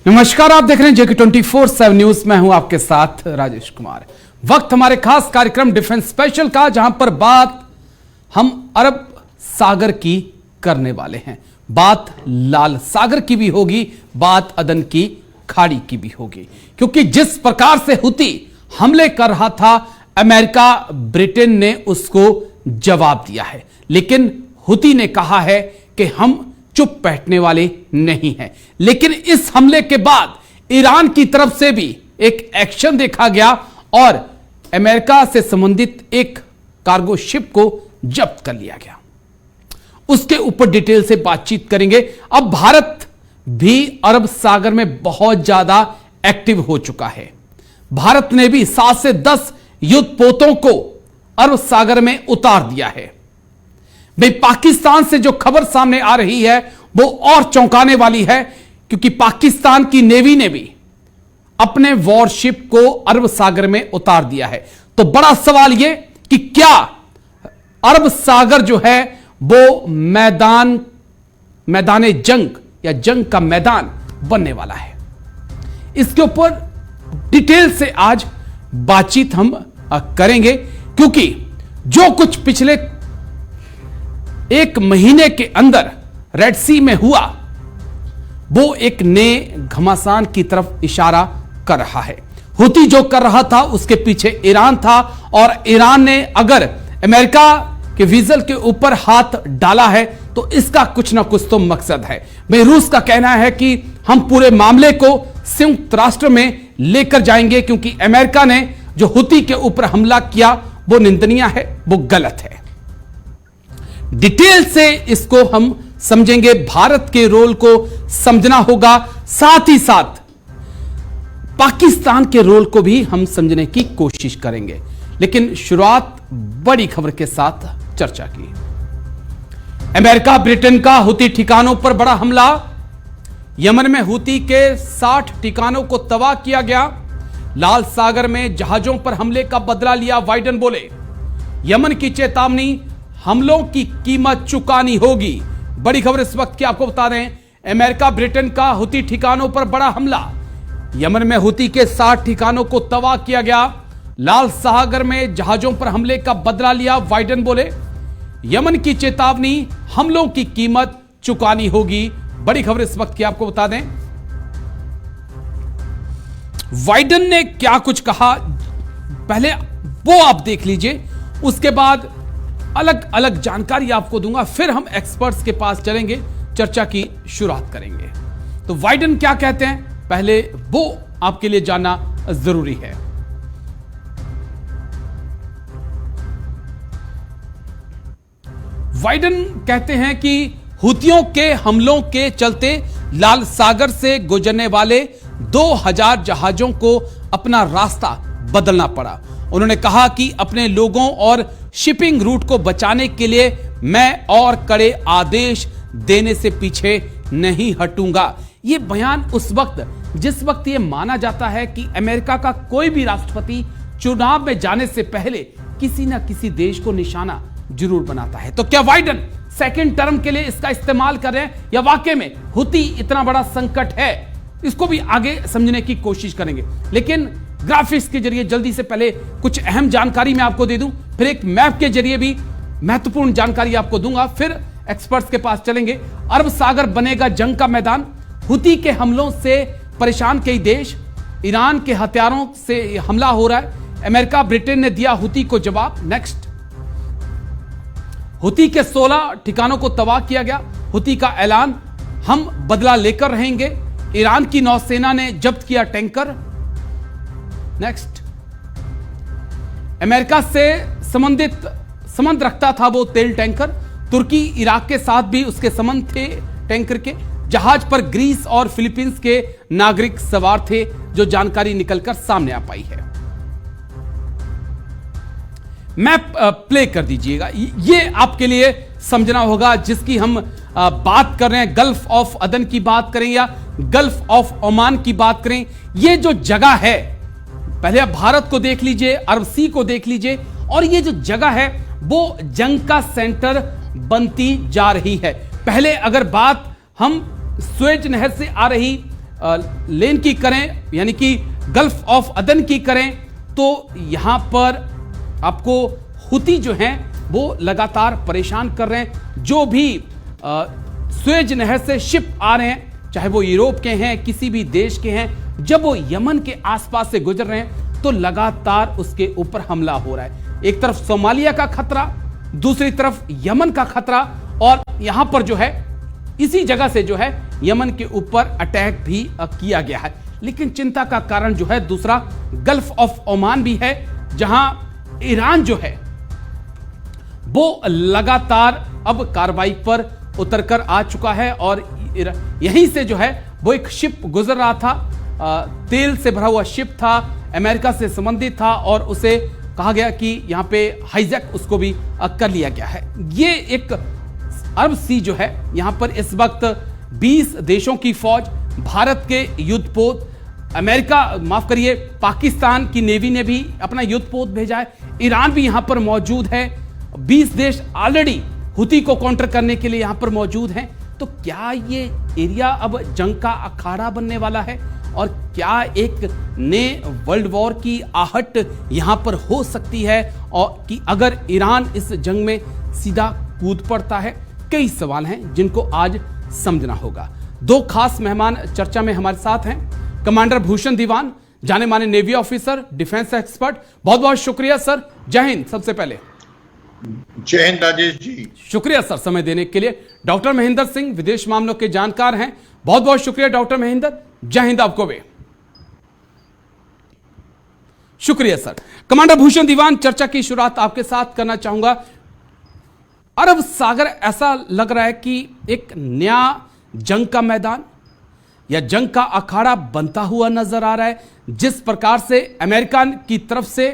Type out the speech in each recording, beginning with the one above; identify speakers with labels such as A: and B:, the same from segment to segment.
A: नमस्कार, आप देख रहे हैं जेके 24/7 न्यूज। मैं हूं आपके साथ राजेश कुमार। वक्त हमारे खास कार्यक्रम डिफेंस स्पेशल का, जहां पर बात हम अरब सागर की करने वाले हैं। बात लाल सागर की भी होगी, बात अदन की खाड़ी की भी होगी, क्योंकि जिस प्रकार से हुती हमले कर रहा था, अमेरिका ब्रिटेन ने उसको जवाब दिया है। लेकिन हुती ने कहा है कि हम चुप बैठने वाले नहीं हैं। लेकिन इस हमले के बाद ईरान की तरफ से भी एक एक्शन देखा गया और अमेरिका से संबंधित एक कार्गो शिप को जब्त कर लिया गया। उसके ऊपर डिटेल से बातचीत करेंगे। अब भारत भी अरब सागर में बहुत ज्यादा एक्टिव हो चुका है। भारत ने भी 7 से 10 युद्धपोतों को अरब सागर में उतार दिया है। भाई, पाकिस्तान से जो खबर सामने आ रही है वो और चौंकाने वाली है, क्योंकि पाकिस्तान की नेवी ने भी अपने वॉरशिप को अरब सागर में उतार दिया है। तो बड़ा सवाल यह कि क्या अरब सागर जो है वो मैदान जंग या जंग का मैदान बनने वाला है। इसके ऊपर डिटेल से आज बातचीत हम करेंगे, क्योंकि जो कुछ पिछले एक महीने के अंदर रेड सी में हुआ वो एक नए घमासान की तरफ इशारा कर रहा है। हुती जो कर रहा था उसके पीछे ईरान था, और ईरान ने अगर अमेरिका के वीजल के ऊपर हाथ डाला है तो इसका कुछ ना कुछ तो मकसद है। भाई, रूस का कहना है कि हम पूरे मामले को संयुक्त राष्ट्र में लेकर जाएंगे, क्योंकि अमेरिका ने जो हुती के ऊपर हमला किया वो निंदनीय है, वो गलत है। डिटेल से इसको हम समझेंगे, भारत के रोल को समझना होगा, साथ ही साथ पाकिस्तान के रोल को भी हम समझने की कोशिश करेंगे। लेकिन शुरुआत बड़ी खबर के साथ चर्चा की। अमेरिका ब्रिटेन का हुती ठिकानों पर बड़ा हमला। यमन में हुती के 60 ठिकानों को तबाह किया गया। लाल सागर में जहाजों पर हमले का बदला लिया, बाइडेन बोले। यमन की चेतावनी, हमलों की कीमत चुकानी होगी। बड़ी खबर इस वक्त की आपको बता रहे हैं। अमेरिका ब्रिटेन का हुती ठिकानों पर बड़ा हमला। यमन में हुती के 60 ठिकानों को तबाह किया गया। लाल सागर में जहाजों पर हमले का बदला लिया, बाइडेन बोले। यमन की चेतावनी, हमलों की कीमत चुकानी होगी। बड़ी खबर इस वक्त की आपको बता दें। बाइडेन ने क्या कुछ कहा, पहले वो आप देख लीजिए, उसके बाद अलग अलग जानकारी आपको दूंगा, फिर हम एक्सपर्ट्स के पास चलेंगे, चर्चा की शुरुआत करेंगे। तो बाइडेन क्या कहते हैं, पहले वो आपके लिए जानना जरूरी है। बाइडेन कहते हैं कि हुतियों के हमलों के चलते लाल सागर से गुजरने वाले 2000 जहाजों को अपना रास्ता बदलना पड़ा। उन्होंने कहा कि अपने लोगों और शिपिंग रूट को बचाने के लिए मैं और कड़े आदेश देने से पीछे नहीं हटूंगा। यह बयान उस वक्त, जिस वक्त यह माना जाता है कि अमेरिका का कोई भी राष्ट्रपति चुनाव में जाने से पहले किसी ना किसी देश को निशाना जरूर बनाता है। तो क्या बाइडेन सेकंड टर्म के लिए इसका इस्तेमाल कर रहे हैं, या वाकई में हुती इतना बड़ा संकट है, इसको भी आगे समझने की कोशिश करेंगे। लेकिन ग्राफिक्स के जरिए जल्दी से पहले कुछ अहम जानकारी मैं आपको दे दूं, फिर एक मैप के जरिए भी महत्वपूर्ण जानकारी आपको दूंगा, फिर एक्सपर्ट्स के पास चलेंगे। अरब सागर बनेगा जंग का मैदान। हुती के हमलों से परेशान कई देश, ईरान के हथियारों से हमला हो रहा है। अमेरिका ब्रिटेन ने दिया हुती को जवाब। नेक्स्ट, हुती के 16 ठिकानों को तबाह किया गया। हुती का ऐलान, हम बदला लेकर रहेंगे। ईरान की नौसेना ने जब्त किया टैंकर। नेक्स्ट, अमेरिका से संबंध रखता था वो तेल टैंकर। तुर्की इराक के साथ भी उसके संबंध थे टैंकर के। जहाज पर ग्रीस और फिलीपींस के नागरिक सवार थे, जो जानकारी निकलकर सामने आ पाई है। मैप प्ले कर दीजिएगा, ये आपके लिए समझना होगा, जिसकी हम बात कर रहे हैं। गल्फ ऑफ अदन की बात करें या गल्फ ऑफ ओमान की बात करें, ये जो जगह है, पहले आप भारत को देख लीजिए, अरब सी को देख लीजिए, और ये जो जगह है वो जंग का सेंटर बनती जा रही है। पहले अगर बात हम स्वेज नहर से आ रही लेन की करें, यानी कि गल्फ ऑफ अदन की करें, तो यहां पर आपको हुती जो हैं वो लगातार परेशान कर रहे हैं। जो भी सुएज नहर से शिप आ रहे हैं, चाहे वो यूरोप के हैं, किसी भी देश के हैं, जब वो यमन के आसपास से गुजर रहे हैं तो लगातार उसके ऊपर हमला हो रहा है। एक तरफ सोमालिया का खतरा, दूसरी तरफ यमन का खतरा, और यहां पर जो है इसी जगह से जो है यमन के ऊपर अटैक भी किया गया है। लेकिन चिंता का कारण जो है दूसरा गल्फ ऑफ ओमान भी है, जहां ईरान जो है वो लगातार अब कार्रवाई पर उतरकर आ चुका है। और यहीं से जो है वो एक शिप गुजर रहा था, तेल से भरा हुआ शिप था, अमेरिका से संबंधित था, और उसे कहा गया कि यहां पे हाईजैक उसको भी कर लिया गया है। ये एक अरब सी जो है, यहां पर इस वक्त 20 देशों की फौज, भारत के युद्धपोत, अमेरिका माफ करिए पाकिस्तान की नेवी ने भी अपना युद्धपोत भेजा है, ईरान भी यहां पर मौजूद है, 20 देश ऑलरेडी हुती को काउंटर करने के लिए यहां पर मौजूद हैं। तो क्या ये एरिया अब जंग का अखाड़ा बनने वाला है, और क्या एक नए वर्ल्ड वॉर की आहट यहां पर हो सकती है, और कि अगर ईरान इस जंग में सीधा कूद पड़ता है? कई सवाल हैं जिनको आज समझना होगा। दो खास मेहमान चर्चा में हमारे साथ हैं। कमांडर भूषण दीवान, जाने माने नेवी ऑफिसर, डिफेंस एक्सपर्ट, बहुत बहुत शुक्रिया सर। जय हिंद। सबसे पहले
B: जय हिंद राजेश जी।
A: शुक्रिया सर समय देने के लिए। डॉक्टर महेंद्र सिंह, विदेश मामलों के जानकार हैं, बहुत बहुत शुक्रिया डॉक्टर महेंद्र। जय हिंद आपको भी। शुक्रिया सर। कमांडर भूषण दीवान, चर्चा की शुरुआत आपके साथ करना चाहूंगा। अरब सागर ऐसा लग रहा है कि एक नया जंग का मैदान या जंग का अखाड़ा बनता हुआ नजर आ रहा है। जिस प्रकार से अमेरिका की तरफ से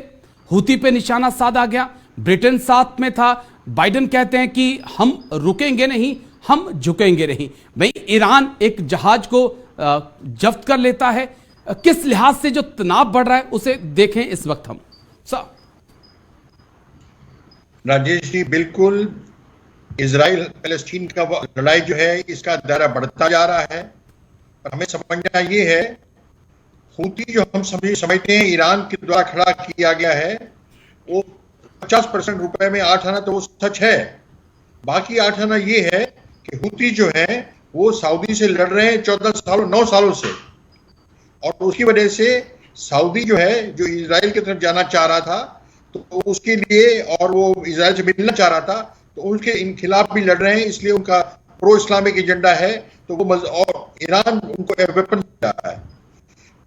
A: हुती पे निशाना साधा गया, ब्रिटेन साथ में था, बाइडेन कहते हैं कि हम रुकेंगे नहीं, हम झुकेंगे नहीं। भाई ईरान एक जहाज को जब्त कर लेता है। किस लिहाज से जो तनाव बढ़ रहा है उसे देखें इस वक्त हम सर।
B: राजेश जी, बिल्कुल इजराइल पैलेस्टीन का लड़ाई जो है इसका दायरा बढ़ता जा रहा है। पर हमें समझना ये है, हुती जो हम समझते हैं ईरान के द्वारा खड़ा किया गया है, वो 50% रुपए में 8 आना तो वो सच है। बाकी 8 आना ये है कि हुती जो है वो सऊदी से लड़ रहे हैं 9 सालों से, और उसकी वजह से सऊदी जो है, जो इजराइल की तरफ जाना चाह रहा था तो उसके लिए, और वो इजराइल से मिलना चाह रहा था, तो उनके इन खिलाफ भी लड़ रहे हैं। इसलिए उनका प्रो इस्लामिक एजेंडा है, तो वो और ईरान उनको वेपन दे रहा है।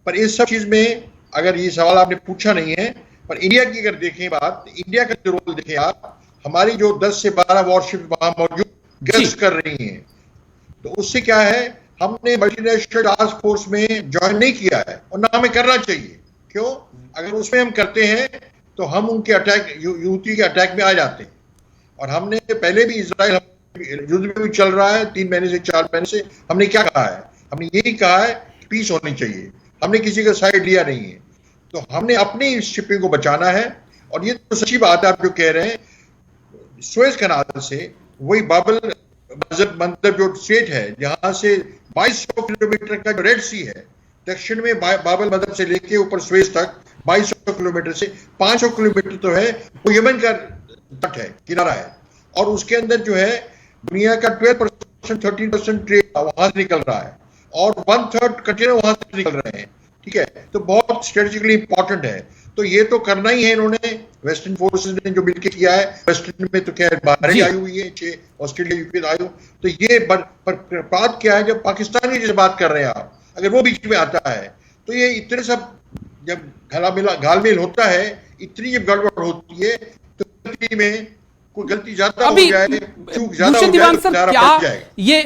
B: पर इस सब चीज में अगर ये सवाल आपने पूछा नहीं है, पर इंडिया की अगर देखें बात, इंडिया का जो रोल देखें आप, हमारी जो 10 से 12 वॉरशिप वहां मौजूद गश्त कर रही हैं, तो उससे क्या है, हमने मल्टीनेशनल टास्क फोर्स में ज्वाइन नहीं किया है, और ना हमें करना चाहिए। क्यों? अगर उसमें हम करते हैं तो हम उनके अटैक, यूती के अटैक में आ जाते हैं। और हमने पहले भी इजराइल युद्ध में भी चल रहा है 3 महीने से 4 महीने से, हमने क्या कहा है? हमने यही कहा है कि पीस होनी चाहिए। हमने किसी का साइड लिया नहीं है। तो हमने अपनी शिपिंग को बचाना है। और ये तो सच्ची बात है आप जो कह रहे हैं, सुएज कनाल से वही बाबल मंदब जो स्ट्रेट है, जहां से 2200 किलोमीटर का जो रेड सी है, दक्षिण में बाबल मंदब से लेके ऊपर सुएज तक 2200 किलोमीटर से 500 किलोमीटर तो है वो यमन का तट है, किनारा है। और उसके अंदर जो है दुनिया का 12% 13% ट्रेड वहां से निकल रहा है, और 1/3 कंटेनर वहां से निकल रहे हैं। ठीक है, तो बहुत स्ट्रेटेजिकली इंपॉर्टेंट है। तो ये तो करना ही है इन्होंने, वेस्टर्न फोर्सेस ने जो मिलकर किया है। वेस्टर्न में तो क्या है, बहरीन आई हुई है, 6 ऑस्ट्रेलिया यूके आई हुई। तो ये बात क्या है, जब पाकिस्तान की जैसे बात कर रहे हैं आप, अगर वो बीच में आता है तो ये इतने सब जब घालमेल होता है, इतनी जब गड़बड़ होती है, तो गलती में कोई गलती ज्यादा हो जाए, चूक ज्यादा हो जाए, तो दायरा बढ़ जाएगा।
A: ये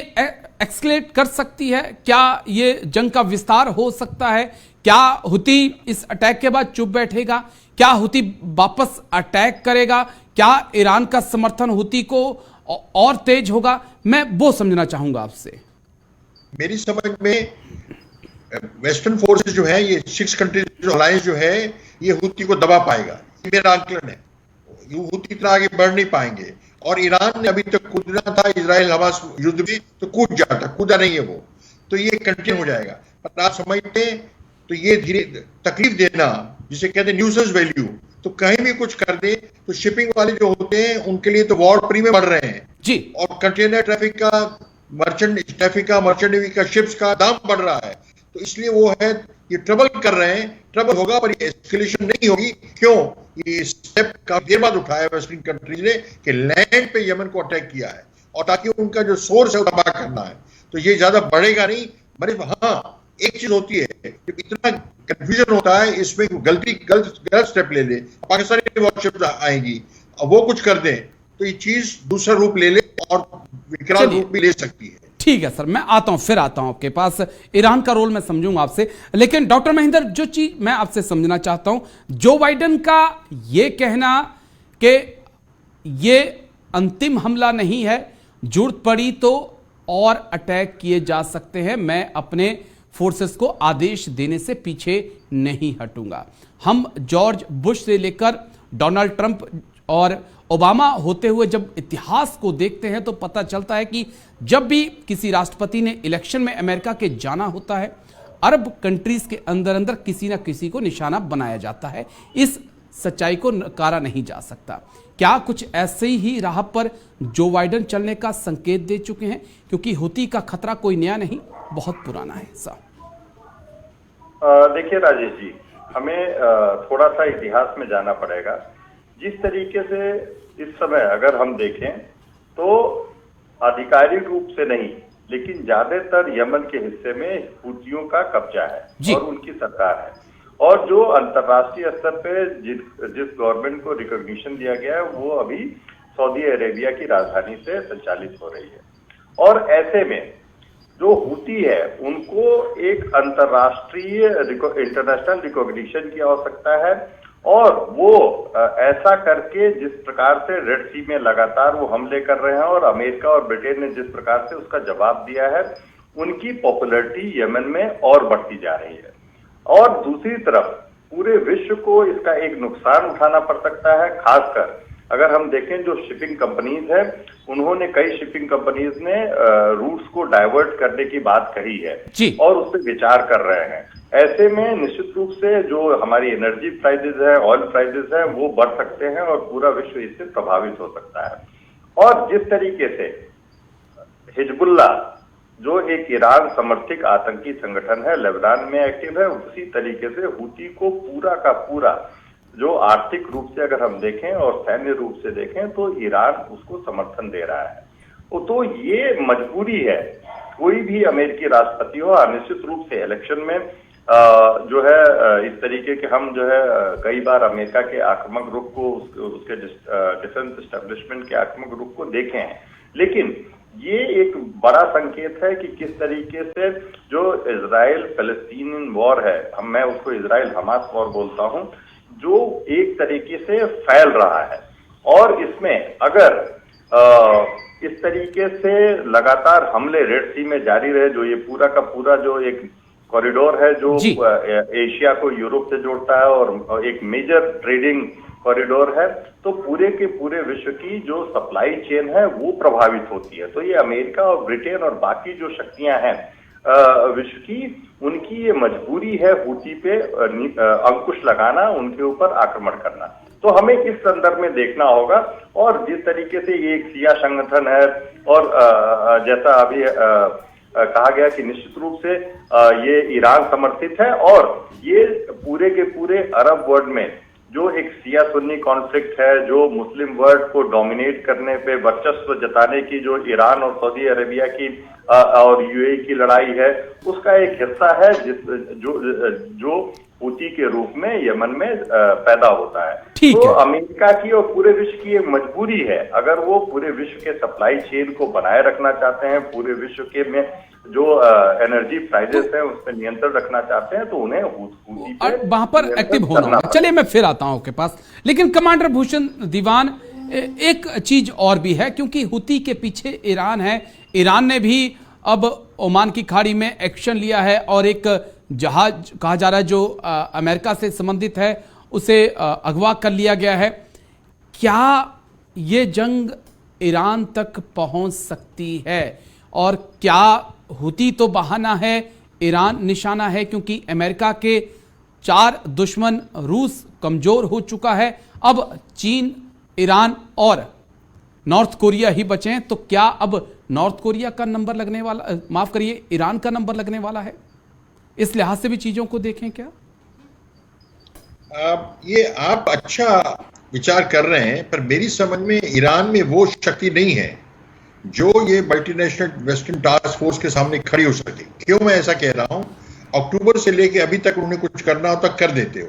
A: एक्सकेलेट कर सकती है क्या? ये जंग का विस्तार हो सकता है क्या? हुती इस अटैक के बाद चुप बैठेगा? क्या हुती वापस अटैक करेगा? क्या ईरान का समर्थन हुती को और तेज होगा? मैं वो समझना चाहूंगा आपसे।
B: मेरी समझ में वेस्टर्न फोर्सेस जो है, ये 6 कंट्रीज जो अलायंस जो है, ये हुती को दबा पाएगा, ये मेरा आकलन है। हुती इतना आगे बढ़ नहीं पाएंगे। और ईरान ने अभी तक कूदना था इजराइल हमास युद्ध में, तो कूदा नहीं है वो, तो ये कंटिन्यू हो जाएगा। पर आप समझते हैं तो ये धीरे तकलीफ देना, जिसे कहते हैं न्यूसेंस वैल्यू, तो कहीं भी कुछ कर दे तो शिपिंग वाले जो होते हैं उनके लिए तो वॉर प्रीमियम बढ़ रहे हैं
A: जी,
B: और कंटेनर ट्रैफिक का, मर्चेंट नेवी का, शिप्स का दाम बढ़ रहा है। तो इसलिए वो है, ये ट्रबल कर रहे हैं, ट्रबल होगा पर ये एस्केलेशन नहीं होगी। क्यों? ये स्टेप काफी देर बाद उठाया वेस्टर्न कंट्रीज ने कि लैंड पे यमन को अटैक किया है और ताकि उनका जो सोर्स है वो तबाह करना है, तो ये ज्यादा बढ़ेगा नहीं। मरे हाँ, एक चीज होती है कि इतना कंफ्यूजन होता है इसमें, गलत स्टेप ले ले, पाकिस्तानी वॉरशिप आएंगी और वो कुछ कर दें तो ये चीज दूसरा रूप ले ले और विकराल रूप भी ले सकती है।
A: ठीक है सर, मैं आता हूं, फिर आता हूं आपके पास। ईरान का रोल मैं समझूंगा आपसे, लेकिन डॉक्टर महेंद्र, जो चीज मैं आपसे समझना चाहता हूं, जो बाइडेन का यह कहना कि ये अंतिम हमला नहीं है, जरूरत पड़ी तो और अटैक किए जा सकते हैं, मैं अपने फोर्सेस को आदेश देने से पीछे नहीं हटूंगा। हम जॉर्ज बुश से लेकर डोनाल्ड ट्रंप और ओबामा होते हुए जब इतिहास को देखते हैं तो पता चलता है कि जब भी किसी राष्ट्रपति ने इलेक्शन में अमेरिका के जाना होता है, अरब कंट्रीज के अंदर अंदर किसी ना किसी को निशाना बनाया जाता है। इस सच्चाई को नकारा नहीं जा सकता। क्या कुछ ऐसे ही राह पर जो बाइडेन चलने का संकेत दे चुके हैं? क्योंकि हुती का खतरा कोई नया नहीं, बहुत पुराना है साहब।
C: देखिए राजेश जी, हमें थोड़ा सा इतिहास में जाना पड़ेगा। जिस तरीके से इस समय अगर हम देखें तो आधिकारिक रूप से नहीं, लेकिन ज्यादातर यमन के हिस्से में हुतियों का कब्जा है और उनकी सरकार है, और जो अंतर्राष्ट्रीय स्तर पे जिस गवर्नमेंट को रिकॉग्निशन दिया गया है वो अभी सऊदी अरेबिया की राजधानी से संचालित हो रही है। और ऐसे में जो हुती है उनको एक अंतर्राष्ट्रीय इंटरनेशनल रिकॉग्निशन की आवश्यकता है, और वो ऐसा करके जिस प्रकार से रेड सी में लगातार वो हमले कर रहे हैं और अमेरिका और ब्रिटेन ने जिस प्रकार से उसका जवाब दिया है, उनकी पॉपुलैरिटी यमन में और बढ़ती जा रही है। और दूसरी तरफ पूरे विश्व को इसका एक नुकसान उठाना पड़ सकता है, खासकर अगर हम देखें जो शिपिंग कंपनीज है, उन्होंने कई शिपिंग कंपनीज ने रूट्स को डाइवर्ट करने की बात कही है और उस पर विचार कर रहे हैं। ऐसे में निश्चित रूप से जो हमारी एनर्जी प्राइसेस है, ऑयल प्राइसेस है, वो बढ़ सकते हैं और पूरा विश्व इससे प्रभावित हो सकता है। और जिस तरीके से हिजबुल्ला जो एक ईरान समर्थित आतंकी संगठन है, लेबनान में एक्टिव है, उसी तरीके से हुती को पूरा का पूरा जो आर्थिक रूप से अगर हम देखें और सैन्य रूप से देखें तो ईरान उसको समर्थन दे रहा है। तो ये मजबूरी है, कोई भी अमेरिकी राष्ट्रपति हो, निश्चित रूप से इलेक्शन में जो है इस तरीके के हम जो है कई बार अमेरिका के आक्रामक रुख को, उसके डिफेंस एस्टेब्लिशमेंट के आक्रामक रुख को देखे हैं, लेकिन ये एक बड़ा संकेत है कि किस तरीके से जो इजराइल फलस्तीन वॉर है, मैं उसको इजराइल हमास वॉर बोलता हूं, जो एक तरीके से फैल रहा है। और इसमें अगर इस तरीके से लगातार हमले रेड सी में जारी रहे, जो ये पूरा का पूरा जो एक कॉरिडोर है जो एशिया को यूरोप से जोड़ता है और एक मेजर ट्रेडिंग कॉरिडोर है, तो पूरे के पूरे विश्व की जो सप्लाई चेन है वो प्रभावित होती है। तो ये अमेरिका और ब्रिटेन और बाकी जो शक्तियां हैं विश्व की, उनकी ये मजबूरी है हुती पे अंकुश लगाना, उनके ऊपर आक्रमण करना। तो हमें इस संदर्भ में देखना होगा। और जिस तरीके से ये एक शिया संगठन है और जैसा अभी कहा गया कि निश्चित रूप से ये ईरान समर्थित है, और ये पूरे के पूरे अरब वर्ल्ड में जो एक शिया सुन्नी कॉन्फ्लिक्ट है, जो मुस्लिम वर्ल्ड को डोमिनेट करने पे वर्चस्व जताने की जो ईरान और सऊदी अरेबिया की और यूएई की लड़ाई है, उसका एक हिस्सा है जो हुती के रूप में यमन में पैदा होता है। तो अमेरिका की और पूरे विश्व की एक मजबूरी है, अगर वो पूरे विश्व के सप्लाई चेन को बनाए रखना चाहते हैं, पूरे विश्व के में जो एनर्जी प्राइसेस हैं उस पर नियंत्रण रखना चाहते हैं, तो उन्हें हुती पे
A: वहां पर एक्टिव होना होगा। चलिए मैं फिर आता हूं आपके पास, लेकिन कमांडर भूषण दीवान, एक चीज और भी है, क्योंकि हुती के पीछे ईरान है। ईरान ने भी अब ओमान की खाड़ी में एक्शन लिया है और एक जहाज कहा जा रहा है जो अमेरिका से संबंधित है उसे अगवा कर लिया गया है। क्या ये जंग ईरान तक पहुंच सकती है? और क्या हुती तो बहाना है, ईरान निशाना है, क्योंकि अमेरिका के 4 दुश्मन रूस कमजोर हो चुका है। अब चीन, ईरान और नॉर्थ कोरिया ही बचे हैं। तो क्या अब नॉर्थ कोरिया का नंबर लगने वाला, माफ करिए, ईरान का नंबर लगने वाला है? इस लिहाज से भी चीजों को देखें क्या?
B: ये आप अच्छा विचार कर रहे हैं, पर मेरी समझ में ईरान में वो शक्ति नहीं है जो ये मल्टीनेशनल वेस्टर्न टास्क फोर्स के सामने खड़ी हो सके। क्यों मैं ऐसा कह रहा हूं? अक्टूबर से लेके अभी तक उन्हें कुछ करना हो तक कर देते हो।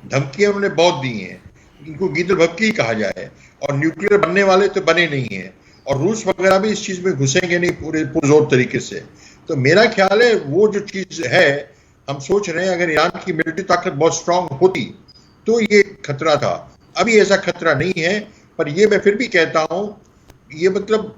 B: धमकियां उन्होंने बहुत दी हैं, इनको गीदड़ भक्की कहा जाए, और न्यूक्लियर बनने वाले तो बने नहीं हैं, और रूस वगैरह भी इस चीज में घुसेंगे नहीं पूरे पुरजोर तरीके से। तो मेरा ख्याल है वो जो चीज है, हम सोच रहे हैं अगर ईरान की मिलिट्री ताकत बहुत स्ट्रांग होती तो ये खतरा था। अभी ऐसा खतरा नहीं है, पर ये मैं फिर भी कहता हूं, ये मतलब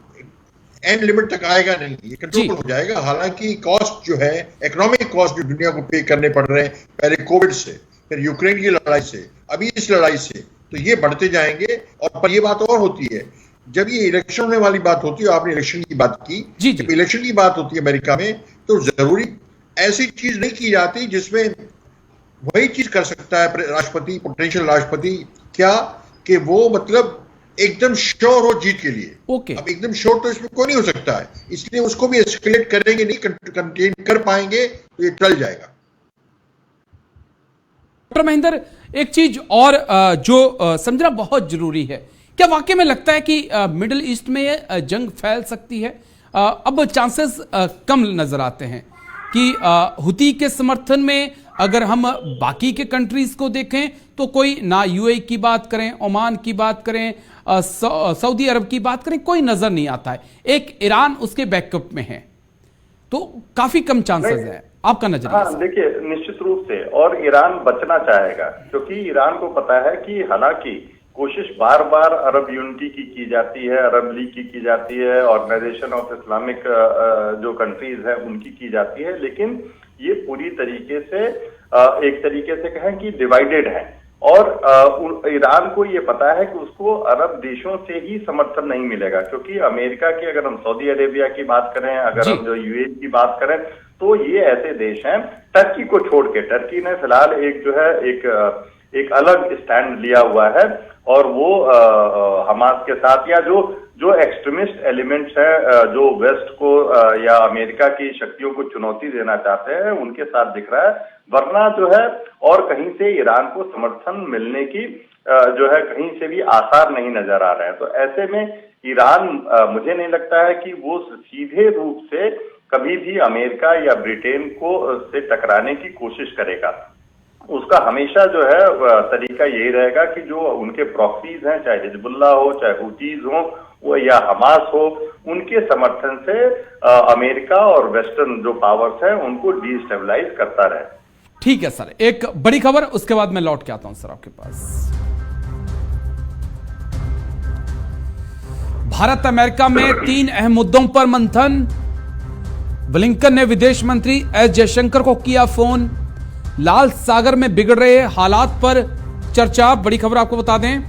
B: एंड लिमिट तक आएगा नहीं, ये कंट्रोल हो जाएगा। हालांकि कॉस्ट जो है, इकोनॉमिक कॉस्ट जो दुनिया को पे करने पड़ रहे हैं, पहले कोविड से, फिर यूक्रेन की लड़ाई से, अभी इस लड़ाई से, तो ये बढ़ते जाएंगे। और पर ये बात और होती है, जब ये इलेक्शन होने वाली बात होती है, आपने इलेक्शन की बात की, जब इलेक्शन की बात होती है अमेरिका में, तो जरूरी ऐसी चीज नहीं की जाती जिसमें वही चीज कर सकता है राष्ट्रपति, पोटेंशियल राष्ट्रपति, क्या कि वो मतलब एकदम श्योर हो जीत के लिए। अब एकदम श्योर तो इसमें कोई नहीं हो सकता है, इसलिए उसको भी एस्केलेट करेंगे नहीं, कंटेन कर पाएंगे तो ये टल जाएगा।
A: डॉक्टर महेंद्र, एक चीज और जो समझना बहुत जरूरी है, क्या वाकई में लगता है कि मिडिल ईस्ट में ये जंग फैल सकती है? अब चांसेस कम नजर आते हैं कि हुती के समर्थन में अगर हम बाकी के कंट्रीज को देखें तो कोई ना यूएई की बात करें, ओमान की बात करें, सऊदी अरब की बात करें, कोई नजर नहीं आता है। एक ईरान उसके बैकअप में है, तो काफी कम चांसेस है। आपका नजरिया?
C: हाँ, देखिए, निश्चित रूप से, और ईरान बचना चाहेगा, क्योंकि ईरान को पता है कि हालांकि कोशिश बार बार अरब यूनिटी की जाती है, अरब लीग की जाती है, ऑर्गेनाइजेशन ऑफ इस्लामिक जो कंट्रीज है उनकी की जाती है, लेकिन ये पूरी तरीके से एक तरीके से कहें कि डिवाइडेड है। और ईरान को ये पता है कि उसको अरब देशों से ही समर्थन नहीं मिलेगा, क्योंकि अमेरिका की, अगर हम सऊदी अरेबिया की बात करें, अगर हम जो यूएई की बात करें, तो ये ऐसे देश हैं, टर्की को छोड़ के, टर्की ने फिलहाल एक जो है एक अलग स्टैंड लिया हुआ है, और वो हमास के साथ, या जो एक्सट्रीमिस्ट एलिमेंट्स हैं जो वेस्ट को या अमेरिका की शक्तियों को चुनौती देना चाहते हैं, उनके साथ दिख रहा है। वरना जो है और कहीं से ईरान को समर्थन मिलने की जो है कहीं से भी आसार नहीं नजर आ रहे हैं। तो ऐसे में ईरान, मुझे नहीं लगता है कि वो सीधे रूप से कभी भी अमेरिका या ब्रिटेन को से टकराने की कोशिश करेगा। उसका हमेशा जो है तरीका यही रहेगा कि जो उनके प्रॉक्सीज हैं, चाहे हिजबुल्लाह हो, चाहे हुतीज हो, वो या हमास हो, उनके समर्थन से अमेरिका और वेस्टर्न जो पावर्स हैं उनको डिस्टेबलाइज करता रहे।
A: ठीक है सर, एक बड़ी खबर, उसके बाद मैं लौट के आता हूं सर आपके पास। भारत अमेरिका में 3 अहम मुद्दों पर मंथन। ब्लिंकन ने विदेश मंत्री एस जयशंकर को किया फोन। लाल सागर में बिगड़ रहे हालात पर चर्चा। बड़ी खबर आपको बता दें,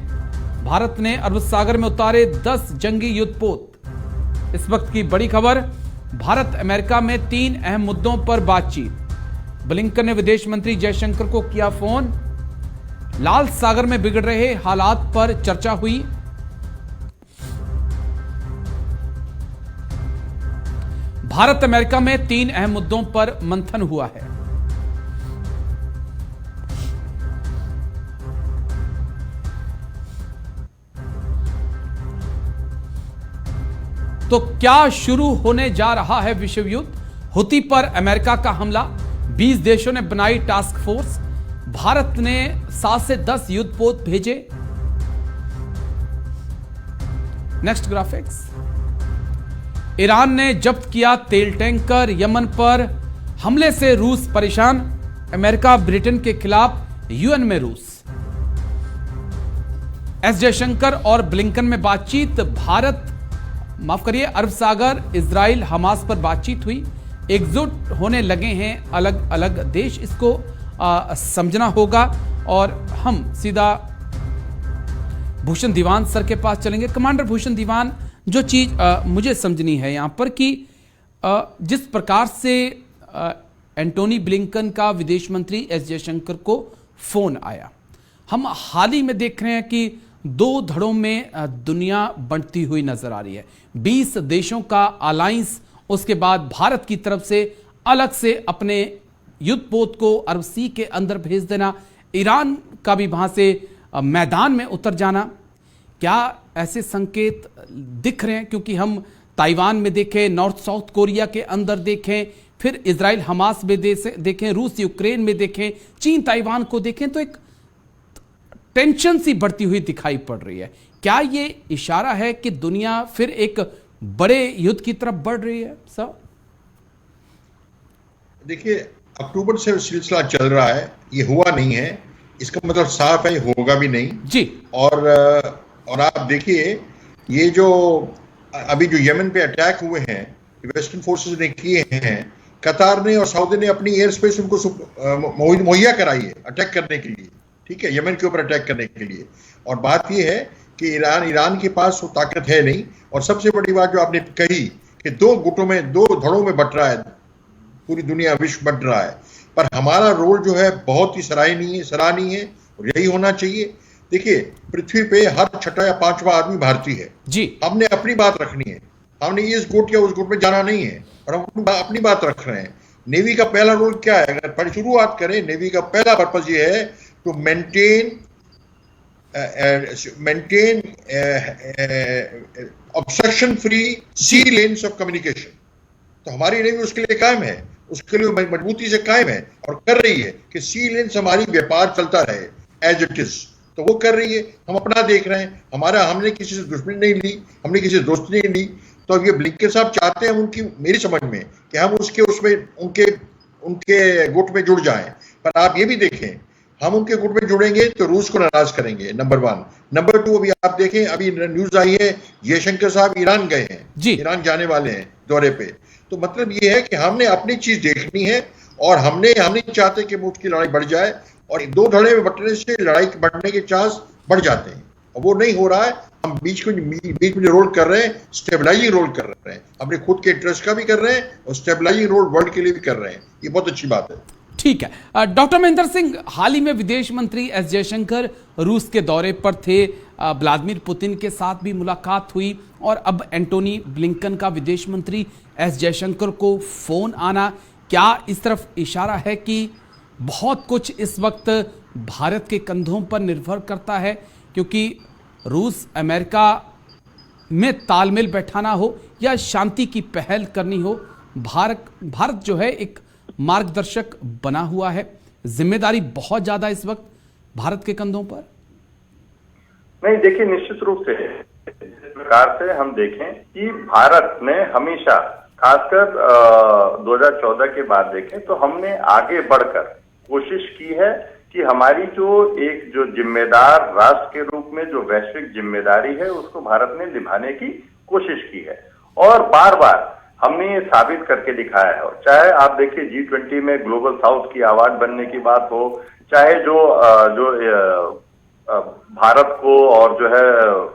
A: भारत ने अरब सागर में उतारे 10 जंगी युद्धपोत। इस वक्त की बड़ी खबर, भारत अमेरिका में 3 अहम मुद्दों पर बातचीत। ब्लिंकन ने विदेश मंत्री जयशंकर को किया फोन। लाल सागर में बिगड़ रहे हालात पर चर्चा हुई। भारत अमेरिका में 3 अहम मुद्दों पर मंथन हुआ है। तो क्या शुरू होने जा रहा है विश्व युद्ध? हुती पर अमेरिका का हमला, 20 देशों ने बनाई टास्क फोर्स। भारत ने 7 से 10 युद्धपोत भेजे। Next graphics. ईरान ने जब्त किया तेल टैंकर। यमन पर हमले से रूस परेशान। अमेरिका ब्रिटेन के खिलाफ यूएन में रूस। एस जयशंकर और ब्लिंकन में बातचीत। भारत, माफ करिए, अरब सागर, इजराइल, हमास पर बातचीत हुई। एकजुट होने लगे हैं अलग अलग देश, इसको समझना होगा। और हम सीधा भूषण दीवान सर के पास चलेंगे। कमांडर भूषण दीवान, जो चीज मुझे समझनी है यहां पर कि जिस प्रकार से एंटोनी ब्लिंकन का विदेश मंत्री एस जयशंकर को फोन आया। हम हाल ही में देख रहे हैं कि दो धड़ों में दुनिया बंटती हुई नजर आ रही है। 20 देशों का अलायंस, उसके बाद भारत की तरफ से अलग से अपने युद्धपोत को अरब सी के अंदर भेज देना, ईरान का भी वहां से मैदान में उतर जाना। क्या ऐसे संकेत दिख रहे हैं? क्योंकि हम ताइवान में देखें, नॉर्थ साउथ कोरिया के अंदर देखें, फिर इजराइल हमास में देखें, रूस यूक्रेन में देखें, चीन ताइवान को देखें, तो एक टेंशन सी बढ़ती हुई दिखाई पड़ रही है। क्या ये इशारा है कि दुनिया फिर एक बड़े युद्ध की तरफ बढ़ रही है? सर
B: देखिए, अक्टूबर से सिलसिला चल रहा है, ये हुआ नहीं है, इसका मतलब साफ है होगा भी नहीं
A: जी।
B: और आप देखिए, ये जो अभी जो यमन पे अटैक हुए हैं, वेस्टर्न फोर्सेस ने किए हैं, कतार ने और सऊदी ने अपनी एयर स्पेस उनको मुहैया कराई है अटैक करने के लिए, ठीक है, यमन के ऊपर अटैक करने के लिए। और बात यह है कि ईरान के पास वो ताकत है नहीं। और सबसे बड़ी बात जो आपने कही कि दो गुटों में, दो धड़ों में बट रहा है पूरी दुनिया, विश्व बट रहा है, पर हमारा रोल जो है बहुत ही सराहनीय है और यही होना चाहिए। देखिए, पृथ्वी पे हर छठा या पांचवा आदमी भारतीय है जी। हमने अपनी बात रखनी है, हमने इस गुट या उस गुट में जाना नहीं है, और हम अपनी बात रख रहे हैं। नेवी का पहला रोल क्या है? अगर शुरुआत करें, नेवी का पहला पर्पज ये है to maintain obstruction free sea lanes of communication. तो हमारी नेवी उसके लिए कायम है, उसके लिए मजबूती से कायम है और कर रही है कि सी लेन्स हमारी व्यापार चलता रहे एज इट इज। तो वो कर रही है, हम अपना देख रहे हैं। हमने किसी से दुश्मनी नहीं ली, हमने किसी से दोस्ती नहीं ली। तो अब ये ब्लिंकन साहब चाहते हैं, उनकी मेरी समझ में, कि हम उनके गुट में जुड़ जाएं। पर आप ये भी देखें, हम उनके गुट में जुड़ेंगे तो रूस को नाराज करेंगे, नंबर 1। नंबर 2, अभी आप देखें, अभी न्यूज आई है जयशंकर साहब ईरान गए हैं, ईरान जाने वाले हैं दौरे पे। तो मतलब ये है कि हमने अपनी चीज देखनी है और हम नहीं चाहते कि मुल्क की लड़ाई बढ़ जाए, और दो धड़े में बटने से लड़ाई बढ़ने के चांस बढ़ जाते हैं, और वो नहीं हो रहा है। हम बीच में रोल कर रहे हैं, स्टेबलाइजिंग रोल कर रहे हैं, अपने खुद के इंटरेस्ट का भी कर रहे हैं और स्टेबलाइजिंग रोल वर्ल्ड के लिए भी कर रहे हैं। ये बहुत अच्छी बात है।
A: ठीक है। डॉक्टर महेंद्र सिंह, हाल ही में विदेश मंत्री एस जयशंकर रूस के दौरे पर थे, व्लादिमीर पुतिन के साथ भी मुलाकात हुई, और अब एंटोनी ब्लिंकन का विदेश मंत्री एस जयशंकर को फोन आना, क्या इस तरफ इशारा है कि बहुत कुछ इस वक्त भारत के कंधों पर निर्भर करता है? क्योंकि रूस अमेरिका में तालमेल बैठाना हो या शांति की पहल करनी हो, भारत जो है एक मार्गदर्शक बना हुआ है, जिम्मेदारी बहुत ज्यादा इस वक्त भारत के कंधों पर।
C: नहीं, देखिए, निश्चित रूप से जिस प्रकार से हम देखें कि भारत ने हमेशा, खासकर 2014 के बाद देखें तो हमने आगे बढ़कर कोशिश की है कि हमारी जो जिम्मेदार राष्ट्र के रूप में जो वैश्विक जिम्मेदारी है उसको भारत ने निभाने की कोशिश की है, और बार बार हमने ये साबित करके दिखाया है। और चाहे आप देखिए G20 में ग्लोबल साउथ की आवाज बनने की बात हो, चाहे जो भारत को और जो है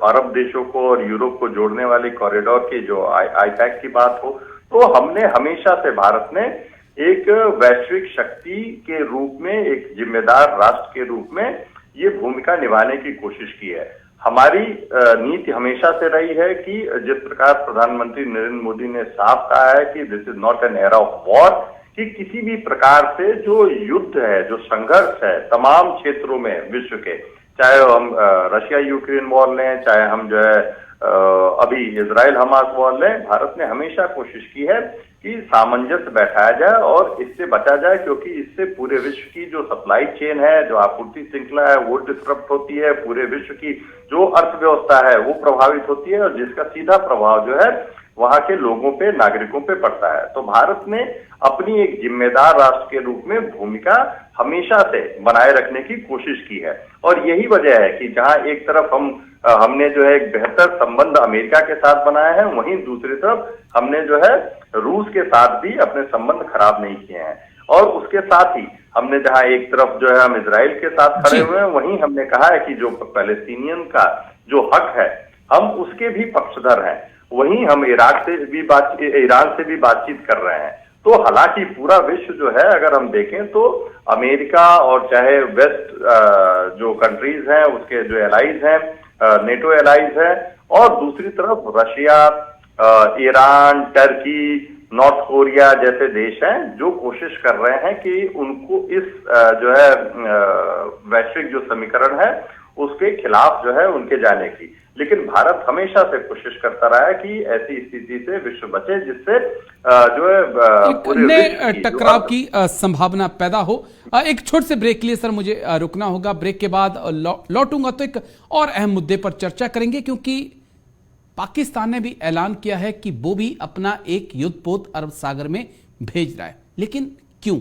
C: अरब देशों को और यूरोप को जोड़ने वाली कॉरिडोर की जो आईपैक की बात हो, तो हमने हमेशा से भारत ने एक वैश्विक शक्ति के रूप में, एक जिम्मेदार राष्ट्र के रूप में ये भूमिका निभाने की कोशिश की है। हमारी नीति हमेशा से रही है कि जिस प्रकार प्रधानमंत्री नरेंद्र मोदी ने साफ कहा है कि this is not an era of war, कि किसी भी प्रकार से जो युद्ध है, जो संघर्ष है तमाम क्षेत्रों में विश्व के, चाहे हम रशिया यूक्रेन वॉर लें, चाहे हम जो है अभी इजराइल हमास वॉर लें, भारत ने हमेशा कोशिश की है कि सामंजस्य बैठाया जाए और इससे बचा जाए, क्योंकि इससे पूरे विश्व की जो सप्लाई चेन है, जो आपूर्ति श्रृंखला है, वो डिस्टर्ब होती है, पूरे विश्व की जो अर्थव्यवस्था है वो प्रभावित होती है, और जिसका सीधा प्रभाव जो है वहां के लोगों पे, नागरिकों पे पड़ता है। तो भारत ने अपनी एक जिम्मेदार राष्ट्र के रूप में भूमिका हमेशा से बनाए रखने की कोशिश की है, और यही वजह है कि जहां एक तरफ हमने जो है एक बेहतर संबंध अमेरिका के साथ बनाया है, वहीं दूसरी तरफ हमने जो है रूस के साथ भी अपने संबंध खराब नहीं किए हैं। और उसके साथ ही हमने जहां एक तरफ जो है हम इजराइल के साथ खड़े हुए हैं, वहीं हमने कहा है कि जो पैलेस्टीनियन का जो हक है हम उसके भी पक्षधर हैं। वहीं हम ईरान से भी बातचीत कर रहे हैं, तो हालांकि पूरा विश्व जो है अगर हम देखें तो अमेरिका और चाहे वेस्ट जो कंट्रीज हैं उसके जो एलाइज हैं, नेटो एलाइज हैं, और दूसरी तरफ Russia, Iran, Turkey, north Korea जैसे देश हैं जो कोशिश कर रहे हैं कि उनको इस जो है वैश्विक जो समीकरण है उसके खिलाफ जो है उनके जाने की। लेकिन भारत हमेशा से कोशिश करता रहा है कि ऐसी स्थिति से विश्व बचे जिससे जो है
A: एक नए टकराव की संभावना पैदा हो। एक छोटे से ब्रेक के लिए सर मुझे रुकना होगा। ब्रेक के बाद लौटूंगा तो एक और अहम मुद्दे पर चर्चा करेंगे, क्योंकि पाकिस्तान ने भी ऐलान किया है कि वो भी अपना एक युद्धपोत अरब सागर में भेज रहा है। लेकिन क्यों?